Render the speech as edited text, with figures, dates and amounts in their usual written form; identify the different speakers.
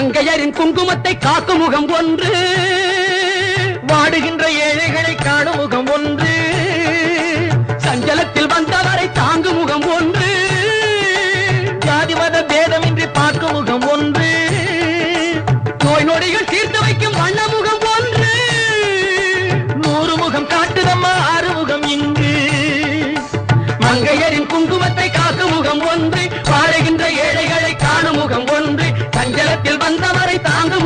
Speaker 1: மங்கையரின் குங்குமத்தை காக்கும் முகம் ஒன்று,
Speaker 2: வாடுகின்ற ஏழைகளை காணும் முகம் ஒன்று,
Speaker 1: சஞ்சலத்தில் வந்தவரை தாங்கும் முகம் ஒன்று,
Speaker 2: ஜாதி மத பேதமின்றி பார்க்கும் முகம் ஒன்று,
Speaker 1: நோய் நொடிகள் தீர்த்து வைக்கும் வண்ண முகம் ஒன்று,
Speaker 2: 100 முகம் காட்டுதம்மா ஆறுமுகம் இங்கு.
Speaker 1: மங்கையரின் குங்குமத்தை காக்கும் முகம் ஒன்று, வாழுகின்ற ஏழைகளை காணும் முகம் ஒன்று, சஞ்சலத்தில் வந்தவரை தாங்கும்